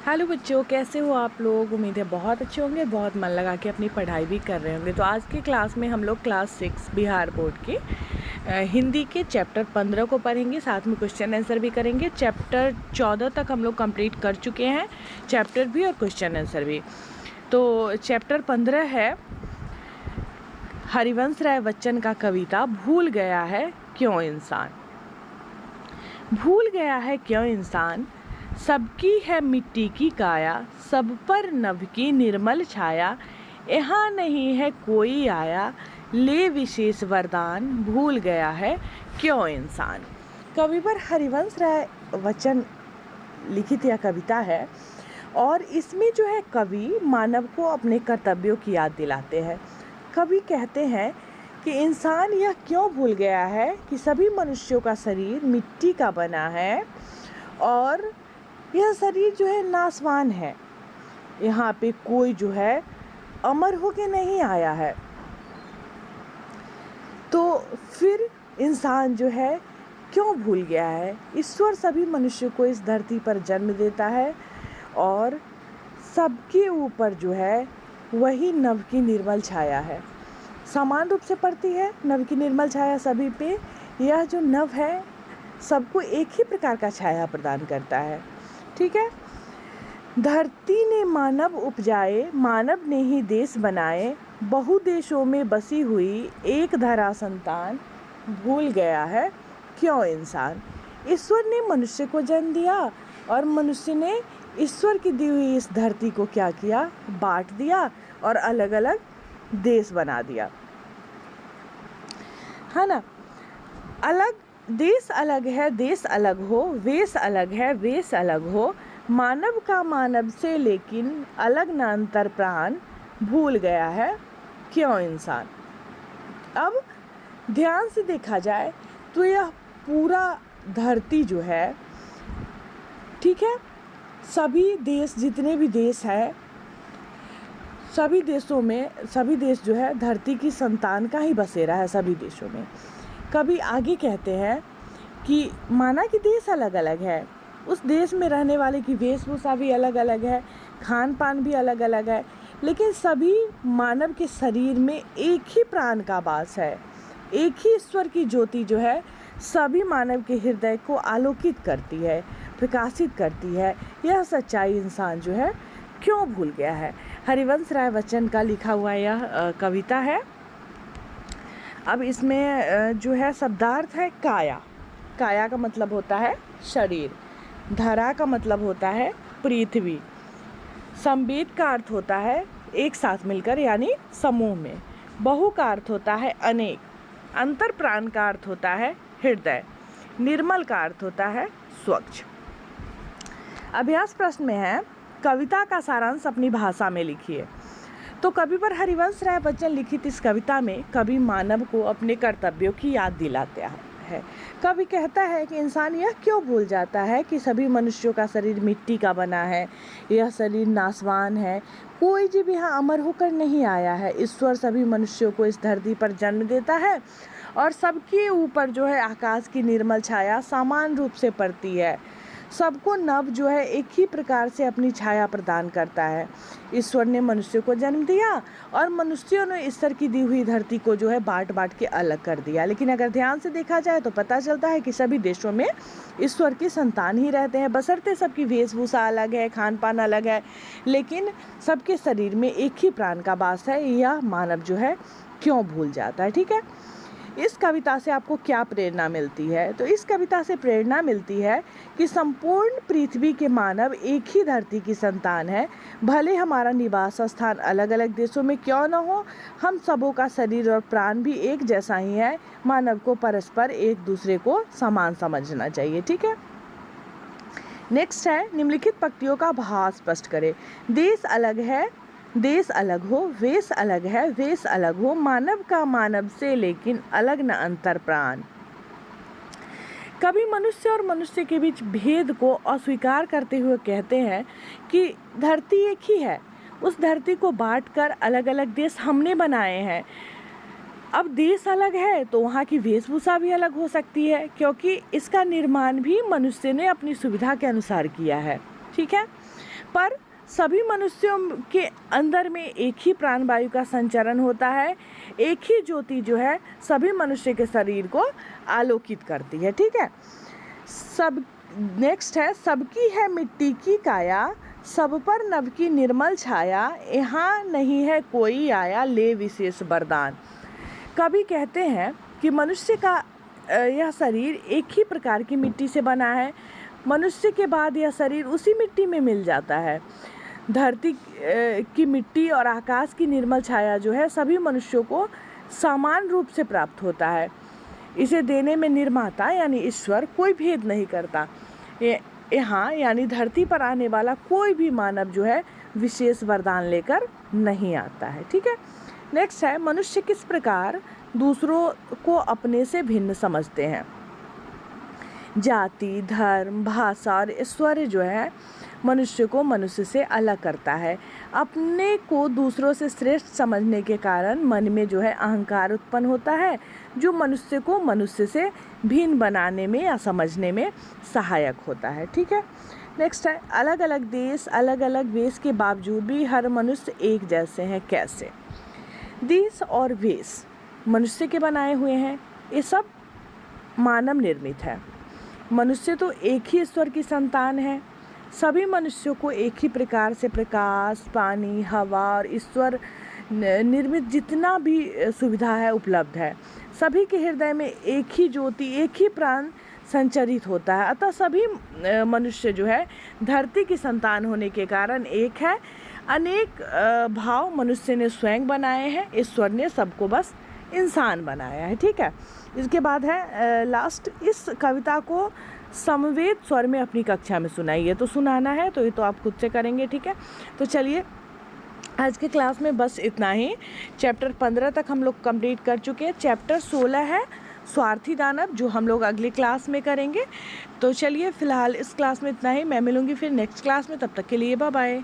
Hello बच्चों, कैसे हो आप लोग। उम्मीद है बहुत अच्छे होंगे, बहुत मन लगा के अपनी पढ़ाई भी कर रहे होंगे। तो आज की क्लास में हम लोग क्लास 6 बिहार बोर्ड के हिंदी के चैप्टर 15 को पढ़ेंगे, साथ में क्वेश्चन आंसर भी करेंगे। चैप्टर 14 तक हम लोग कंप्लीट कर चुके हैं, चैप्टर भी और क्वेश्चन आंसर भी। तो चैप्टर 15 है हरिवंश राय बच्चन का कविता भूल गया है क्यों इंसान। भूल गया है क्यों इंसान, सबकी है मिट्टी की काया, सब पर नभ की निर्मल छाया, यहाँ नहीं है कोई आया, ले विशेष वरदान, भूल गया है क्यों इंसान। कविवर हरिवंश राय बच्चन लिखित यह कविता है और इसमें जो है कवि मानव को अपने कर्तव्यों की याद दिलाते हैं। कवि कहते हैं कि इंसान यह क्यों भूल गया है कि सभी मनुष्यों का शरीर मिट्टी का बना है और यह शरीर जो है नाशवान है। यहाँ पे कोई जो है अमर होके नहीं आया है। तो फिर इंसान जो है क्यों भूल गया है। ईश्वर सभी मनुष्यों को इस धरती पर जन्म देता है और सबके ऊपर जो है वही नभ की निर्मल छाया है, समान रूप से पड़ती है नभ की निर्मल छाया सभी पे। यह जो नभ है सबको एक ही प्रकार का छाया प्रदान करता है। ठीक है। धरती ने मानव उपजाए, मानव ने ही देश बनाए, बहु देशों में बसी हुई एक धरा संतान, भूल गया है क्यों इंसान। ईश्वर ने मनुष्य को जन्म दिया और मनुष्य ने ईश्वर की दी हुई इस धरती को क्या किया, बांट दिया और अलग अलग देश बना दिया, है ना। अलग देश अलग है, देश अलग हो, वेश अलग है, वेश अलग हो, मानव का मानव से लेकिन अलग न अंतर प्राण, भूल गया है क्यों इंसान। अब ध्यान से देखा जाए तो यह पूरा धरती जो है, ठीक है, सभी देश, जितने भी देश है, सभी देशों में, सभी देश जो है धरती की संतान का ही बसेरा है सभी देशों में। कभी आगे कहते हैं कि माना कि देश अलग अलग है, उस देश में रहने वाले की वेशभूषा भी अलग अलग है, खान पान भी अलग अलग है, लेकिन सभी मानव के शरीर में एक ही प्राण का वास है, एक ही ईश्वर की ज्योति जो है सभी मानव के हृदय को आलोकित करती है, प्रकाशित करती है। यह सच्चाई इंसान जो है क्यों भूल गया है। हरिवंश राय बच्चन का लिखा हुआ यह कविता है। अब इसमें जो है शब्दार्थ है काया। काया का मतलब होता है शरीर, धरा का मतलब होता है पृथ्वी, संवेद का अर्थ होता है एक साथ मिलकर यानी समूह में, बहु का अर्थ होता है अनेक, अंतर प्राण का अर्थ होता है हृदय, निर्मल का अर्थ होता है स्वच्छ। अभ्यास प्रश्न में है कविता का सारांश अपनी भाषा में लिखिए। तो कविवर हरिवंश राय बच्चन लिखित इस कविता में कवि मानव को अपने कर्तव्यों की याद दिलाते हैं। कवि कहता है कि इंसान यह क्यों भूल जाता है कि सभी मनुष्यों का शरीर मिट्टी का बना है, यह शरीर नाशवान है, कोई जीव यहाँ अमर होकर नहीं आया है। ईश्वर सभी मनुष्यों को इस धरती पर जन्म देता है और सबके ऊपर जो है आकाश की निर्मल छाया समान रूप से पड़ती है, सबको नभ जो है एक ही प्रकार से अपनी छाया प्रदान करता है। ईश्वर ने मनुष्य को जन्म दिया और मनुष्यों ने ईश्वर की दी हुई धरती को जो है बांट बांट के अलग कर दिया। लेकिन अगर ध्यान से देखा जाए तो पता चलता है कि सभी देशों में ईश्वर की संतान ही रहते हैं, बशर्ते सबकी वेशभूषा अलग है, खान पान अलग है, लेकिन सबके शरीर में एक ही प्राण का वास है। यह मानव जो है क्यों भूल जाता है। ठीक है। इस कविता से आपको क्या प्रेरणा मिलती है। तो इस कविता से प्रेरणा मिलती है कि संपूर्ण पृथ्वी के मानव एक ही धरती की संतान है। भले हमारा निवास स्थान अलग अलग देशों में क्यों न हो, हम सबों का शरीर और प्राण भी एक जैसा ही है। मानव को परस्पर एक दूसरे को समान समझना चाहिए। ठीक है। नेक्स्ट है निम्नलिखित पंक्तियों का भाव स्पष्ट करें। देश अलग है, देश अलग हो, वेश अलग है, वेश अलग हो, मानव का मानव से लेकिन अलग न अंतर प्राण। कभी मनुष्य और मनुष्य के बीच भेद को अस्वीकार करते हुए कहते हैं कि धरती एक ही है, उस धरती को बांटकर अलग अलग देश हमने बनाए हैं। अब देश अलग है तो वहाँ की वेशभूषा भी अलग हो सकती है, क्योंकि इसका निर्माण भी मनुष्य ने अपनी सुविधा के अनुसार किया है। ठीक है। पर सभी मनुष्यों के अंदर में एक ही प्राणवायु का संचरण होता है। एक ही ज्योति जो है सभी मनुष्य के शरीर को आलोकित करती है। ठीक है, नेक्स्ट है, सबकी है मिट्टी की काया, सब पर नभ की निर्मल छाया, यहाँ नहीं है कोई आया ले विशेष वरदान। कवि कहते हैं कि मनुष्य का यह शरीर एक ही प्रकार की मिट्टी से बना है। मनुष्य के बाद यह शरीर उसी मिट्टी में मिल जाता है। धरती की मिट्टी और आकाश की निर्मल छाया जो है सभी मनुष्यों को समान रूप से प्राप्त होता है। इसे देने में निर्माता यानी ईश्वर कोई भेद नहीं करता। यहाँ यानी धरती पर आने वाला कोई भी मानव जो है विशेष वरदान लेकर नहीं आता है। ठीक है, नेक्स्ट है, मनुष्य किस प्रकार दूसरों को अपने से भिन्न समझते हैं। जाति, धर्म, भाषा और ऐश्वर्य जो है मनुष्य को मनुष्य से अलग करता है। अपने को दूसरों से श्रेष्ठ समझने के कारण मन में जो है अहंकार उत्पन्न होता है, जो मनुष्य को मनुष्य से भिन्न बनाने में या समझने में सहायक होता है। ठीक है, नेक्स्ट है, अलग अलग देश, अलग अलग वेश के बावजूद भी हर मनुष्य एक जैसे हैं, कैसे। देश और वेश मनुष्य के बनाए हुए हैं, ये सब मानव निर्मित है। मनुष्य तो एक ही ईश्वर की संतान है। सभी मनुष्यों को एक ही प्रकार से प्रकाश, पानी, हवा और ईश्वर निर्मित जितना भी सुविधा है उपलब्ध है। सभी के हृदय में एक ही ज्योति, एक ही प्राण संचरित होता है। अतः सभी मनुष्य जो है धरती की संतान होने के कारण एक है। अनेक भाव मनुष्य ने स्वयं बनाए हैं, ईश्वर ने सबको बस इंसान बनाया है। ठीक है, इसके बाद है लास्ट, इस कविता को समवेत स्वर में अपनी कक्षा में सुनाइए। तो सुनाना है तो ये तो आप खुद से करेंगे। ठीक है, तो चलिए आज के क्लास में बस इतना ही। चैप्टर 15 तक हम लोग कंप्लीट कर चुके हैं। चैप्टर 16 है स्वार्थी दानव, जो हम लोग अगली क्लास में करेंगे। तो चलिए फ़िलहाल इस क्लास में इतना ही। मैं मिलूँगी फिर नेक्स्ट क्लास में, तब तक के लिए बाय बाय।